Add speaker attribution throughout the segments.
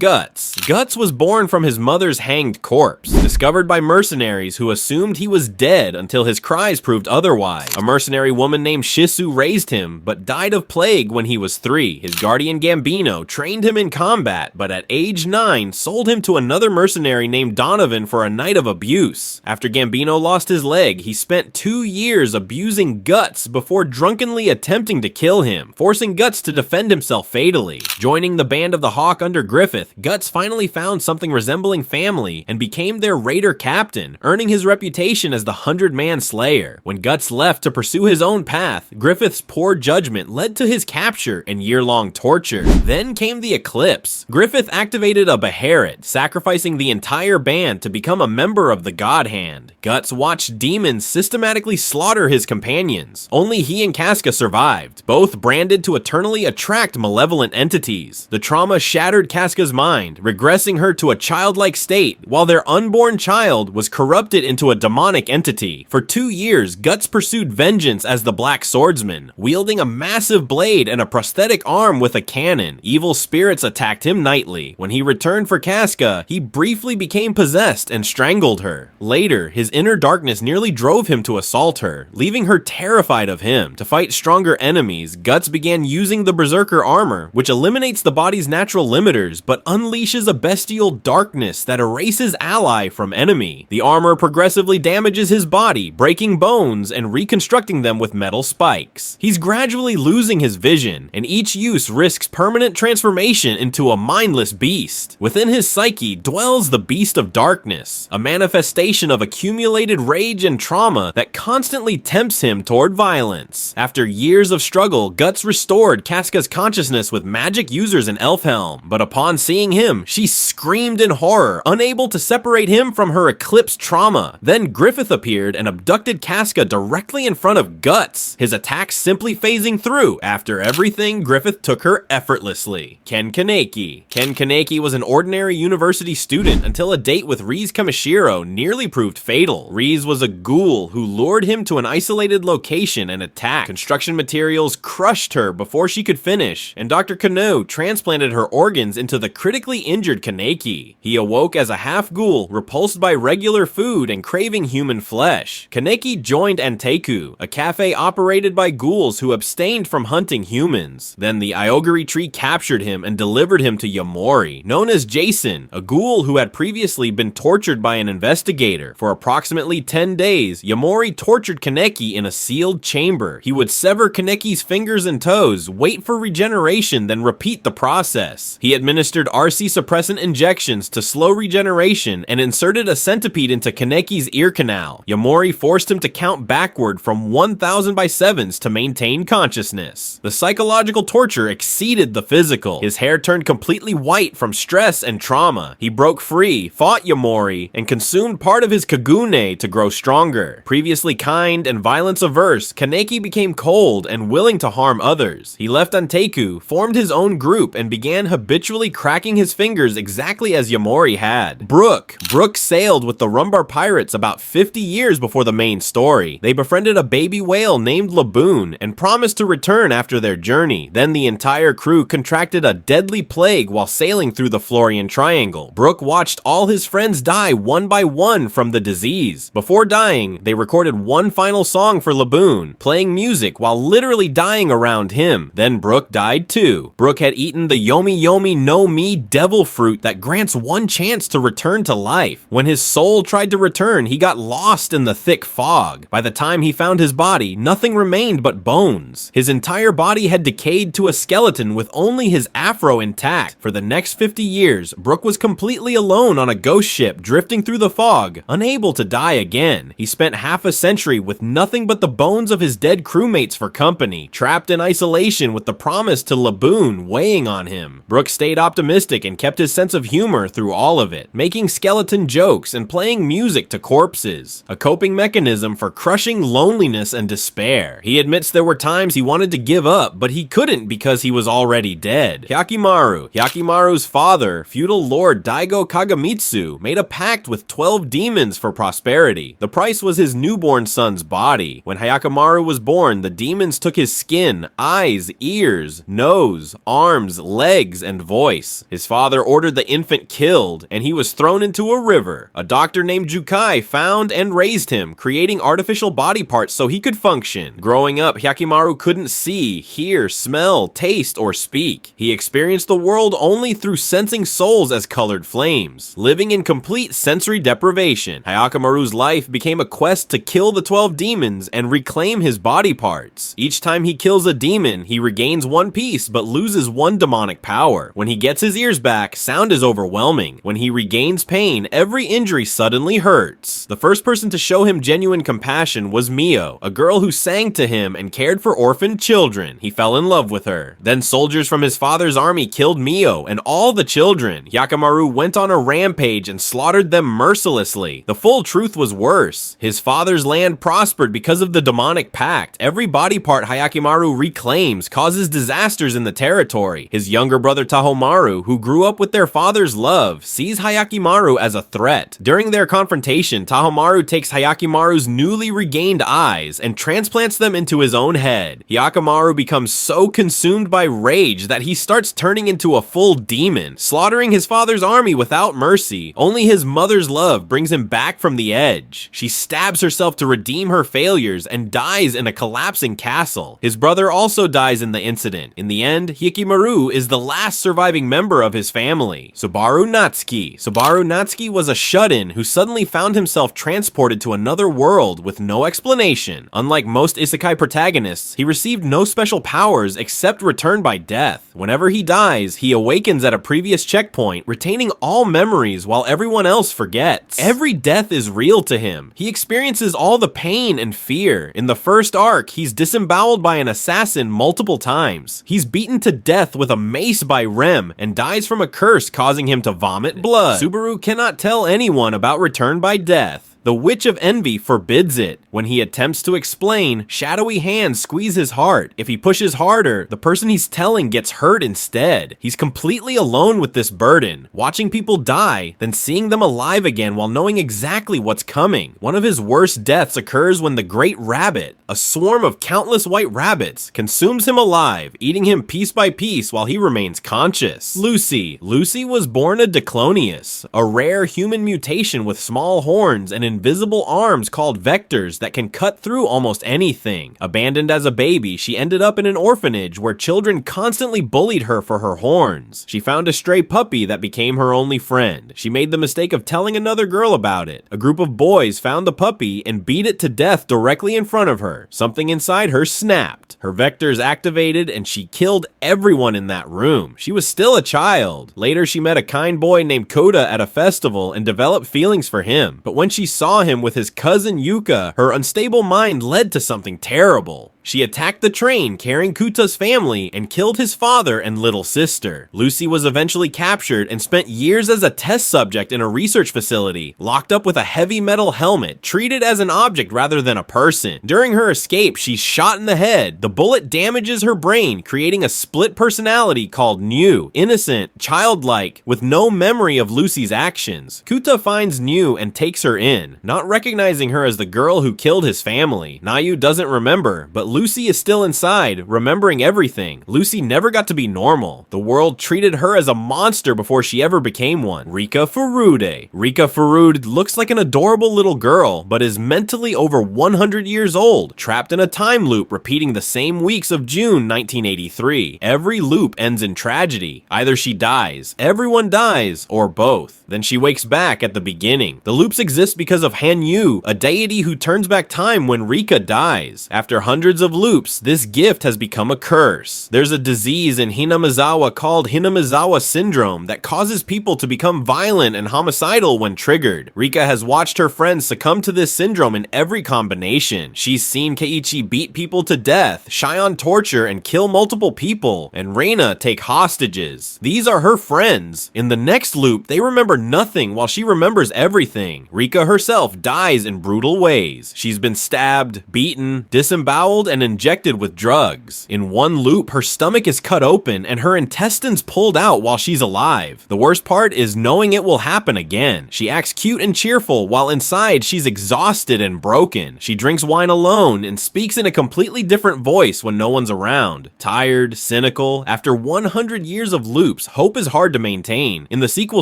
Speaker 1: Guts. Guts was born from his mother's hanged corpse, discovered by mercenaries who assumed he was dead until his cries proved otherwise. A mercenary woman named Shisu raised him, but died of plague when he was 3. His guardian Gambino trained him in combat, but at age 9 sold him to another mercenary named Donovan for a night of abuse. After Gambino lost his leg, he spent 2 years abusing Guts before drunkenly attempting to kill him, forcing Guts to defend himself fatally. Joining the band of the Hawk under Griffith, Guts finally found something resembling family and became their raider captain, earning his reputation as the 100-Man Slayer. When Guts left to pursue his own path, Griffith's poor judgment led to his capture and year-long torture. Then came the eclipse. Griffith activated a Beharit, sacrificing the entire band to become a member of the God Hand. Guts watched demons systematically slaughter his companions. Only he and Casca survived, both branded to eternally attract malevolent entities. The trauma shattered Casca's mind, regressing her to a childlike state, while their unborn child was corrupted into a demonic entity. For 2 years, Guts pursued vengeance as the Black Swordsman, wielding a massive blade and a prosthetic arm with a cannon. Evil spirits attacked him nightly. When he returned for Casca, he briefly became possessed and strangled her. Later, his inner darkness nearly drove him to assault her, leaving her terrified of him. To fight stronger enemies, Guts began using the Berserker armor, which eliminates the body's natural limiters, but unleashes a bestial darkness that erases ally from enemy. The armor progressively damages his body, breaking bones and reconstructing them with metal spikes. He's gradually losing his vision, and each use risks permanent transformation into a mindless beast. Within his psyche dwells the Beast of Darkness, a manifestation of accumulated rage and trauma that constantly tempts him toward violence. After years of struggle, Guts restored Casca's consciousness with magic users in Elfhelm, but upon seeing him, she screamed in horror, unable to separate him from her eclipse trauma. Then Griffith appeared and abducted Casca directly in front of Guts, his attacks simply phasing through. After everything, Griffith took her effortlessly. Ken Kaneki. Ken Kaneki was an ordinary university student until a date with Rize Kamishiro nearly proved fatal. Rize was a ghoul who lured him to an isolated location and attacked. Construction materials crushed her before she could finish, and Dr. Kano transplanted her organs into the critically injured Kaneki. He awoke as a half-ghoul, repulsed by regular food and craving human flesh. Kaneki joined Anteku, a cafe operated by ghouls who abstained from hunting humans. Then the Iogiri tree captured him and delivered him to Yamori, known as Jason, a ghoul who had previously been tortured by an investigator. For approximately 10 days, Yamori tortured Kaneki in a sealed chamber. He would sever Kaneki's fingers and toes, wait for regeneration, then repeat the process. He administered RC suppressant injections to slow regeneration and inserted a centipede into Kaneki's ear canal. Yamori forced him to count backward from 1,000 by 7s to maintain consciousness. The psychological torture exceeded the physical. His hair turned completely white from stress and trauma. He broke free, fought Yamori, and consumed part of his Kagune to grow stronger. Previously kind and violence-averse, Kaneki became cold and willing to harm others. He left Anteku, formed his own group, and began habitually cracking his fingers exactly as Yamori had. Brook sailed with the Rumbar pirates about 50 years before the main story. They befriended a baby whale named Laboon and promised to return after their journey. Then the entire crew contracted a deadly plague while sailing through the Florian Triangle. Brook watched all his friends die one by one from the disease. Before dying, they recorded one final song for Laboon, playing music while literally dying around him. Then Brook died too. Brook had eaten the Yomi Yomi no Mi devil fruit that grants one chance to return to life. When his soul tried to return, he got lost in the thick fog. By the time he found his body, nothing remained but bones. His entire body had decayed to a skeleton with only his afro intact. For the next 50 years, Brook was completely alone on a ghost ship drifting through the fog, unable to die again. He spent half a century with nothing but the bones of his dead crewmates for company, trapped in isolation with the promise to Laboon weighing on him. Brook stayed optimistic and kept his sense of humor through all of it, making skeleton jokes and playing music to corpses, a coping mechanism for crushing loneliness and despair. He admits there were times he wanted to give up, but he couldn't because he was already dead. Hyakkimaru's father, feudal lord Daigo Kagamitsu, made a pact with 12 demons for prosperity. The price was his newborn son's body. When Hyakkimaru was born, the demons took his skin, eyes, ears, nose, arms, legs, and voice. His father ordered the infant killed, and he was thrown into a river. A doctor named Jukai found and raised him, creating artificial body parts so he could function. Growing up, Hyakkimaru couldn't see, hear, smell, taste, or speak. He experienced the world only through sensing souls as colored flames, living in complete sensory deprivation. Hyakkimaru's life became a quest to kill the 12 demons and reclaim his body parts. Each time he kills a demon, he regains one piece but loses one demonic power. When he gets his ears back, sound is overwhelming. When he regains pain, every injury suddenly hurts. The first person to show him genuine compassion was Mio, a girl who sang to him and cared for orphaned children. He fell in love with her. Then soldiers from his father's army killed Mio and all the children. Hyakkimaru went on a rampage and slaughtered them mercilessly. The full truth was worse. His father's land prospered because of the demonic pact. Every body part Hyakkimaru reclaims causes disasters in the territory. His younger brother Tahomaru, who grew up with their father's love, sees Hyakkimaru as a threat. During their confrontation, Tahomaru takes Hyakkimaru's newly regained eyes and transplants them into his own head. Hyakkimaru becomes so consumed by rage that he starts turning into a full demon, slaughtering his father's army without mercy. Only his mother's love brings him back from the edge. She stabs herself to redeem her failures and dies in a collapsing castle. His brother also dies in the incident. In the end, Hyakkimaru is the last surviving member of his family. Subaru Natsuki. Subaru Natsuki was a shut-in who suddenly found himself transported to another world with no explanation. Unlike most isekai protagonists, he received no special powers except return by death. Whenever he dies, he awakens at a previous checkpoint, retaining all memories while everyone else forgets. Every death is real to him. He experiences all the pain and fear. In the first arc, he's disemboweled by an assassin multiple times. He's beaten to death with a mace by Rem and dies from a curse causing him to vomit blood. Subaru cannot tell anyone about return by death. The Witch of Envy forbids it. When he attempts to explain, shadowy hands squeeze his heart. If he pushes harder, the person he's telling gets hurt instead. He's completely alone with this burden, watching people die, then seeing them alive again while knowing exactly what's coming. One of his worst deaths occurs when the Great Rabbit, a swarm of countless white rabbits, consumes him alive, eating him piece by piece while he remains conscious. Lucy. Lucy was born a Diclonius, a rare human mutation with small horns and invisible arms called vectors that can cut through almost anything. Abandoned as a baby, she ended up in an orphanage where children constantly bullied her for her horns. She found a stray puppy that became her only friend. She made the mistake of telling another girl about it. A group of boys found the puppy and beat it to death directly in front of her. Something inside her snapped. Her vectors activated and she killed everyone in that room. She was still a child. Later, she met a kind boy named Koda at a festival and developed feelings for him. But when she saw him with his cousin Yuka, her unstable mind led to something terrible. She attacked the train carrying Kuta's family and killed his father and little sister. Lucy was eventually captured and spent years as a test subject in a research facility, locked up with a heavy metal helmet, treated as an object rather than a person. During her escape, she's shot in the head. The bullet damages her brain, creating a split personality called New, innocent, childlike, with no memory of Lucy's actions. Kuta finds New and takes her in, not recognizing her as the girl who killed his family. Nayu doesn't remember, but Lucy is still inside, remembering everything. Lucy never got to be normal. The world treated her as a monster before she ever became one. Rika Furude. Rika Furude looks like an adorable little girl, but is mentally over 100 years old, trapped in a time loop repeating the same weeks of June 1983. Every loop ends in tragedy. Either she dies, everyone dies, or both. Then she wakes back at the beginning. The loops exist because of Hanyu, a deity who turns back time when Rika dies. After hundreds of loops, this gift has become a curse. There's a disease in Hinamizawa called Hinamizawa syndrome that causes people to become violent and homicidal when triggered. Rika has watched her friends succumb to this syndrome in every combination. She's seen Keiichi beat people to death, Shion torture and kill multiple people, and Reina take hostages. These are her friends. In the next loop, they remember nothing while she remembers everything. Rika herself dies in brutal ways. She's been stabbed, beaten, disemboweled, and injected with drugs. In one loop, her stomach is cut open and her intestines pulled out while she's alive. The worst part is knowing it will happen again. She acts cute and cheerful while inside she's exhausted and broken. She drinks wine alone and speaks in a completely different voice when no one's around. Tired, cynical, after 100 years of loops, hope is hard to maintain. In the sequel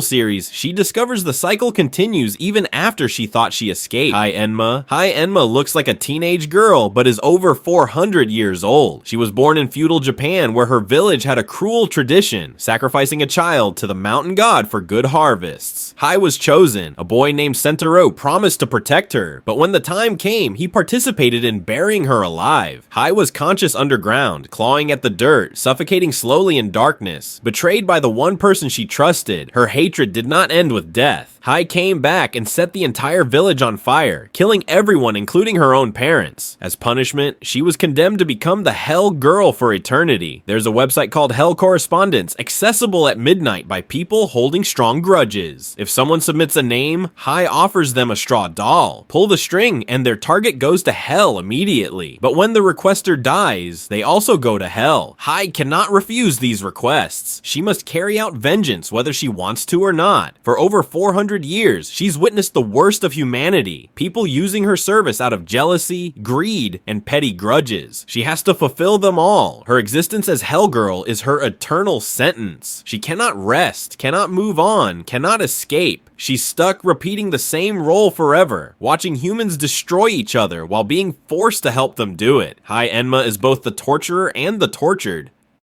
Speaker 1: series, she discovers the cycle continues even after she thought she escaped. Hi Enma. Hi Enma looks like a teenage girl, but is over 400 years old. She was born in feudal Japan, where her village had a cruel tradition, sacrificing a child to the mountain god for good harvests. Hi was chosen. A boy named Sentaro promised to protect her, but when the time came, he participated in burying her alive. Hi was conscious underground, clawing at the dirt, suffocating slowly in darkness. Betrayed by the one person she trusted, her hatred did not end with death. Hai came back and set the entire village on fire, killing everyone including her own parents. As punishment, she was condemned to become the Hell Girl for eternity. There's a website called Hell Correspondence, accessible at midnight by people holding strong grudges. If someone submits a name, Hai offers them a straw doll. Pull the string and their target goes to hell immediately. But when the requester dies, they also go to hell. Hai cannot refuse these requests. She must carry out vengeance whether she wants to or not. For over 400 years, she's witnessed the worst of humanity, people using her service out of jealousy, greed, and petty grudges. She has to fulfill them all. Her existence as Hellgirl is her eternal sentence. She cannot rest, cannot move on, cannot escape. She's stuck repeating the same role forever, watching humans destroy each other while being forced to help them do it. Hi Enma is both the torturer and the tortured.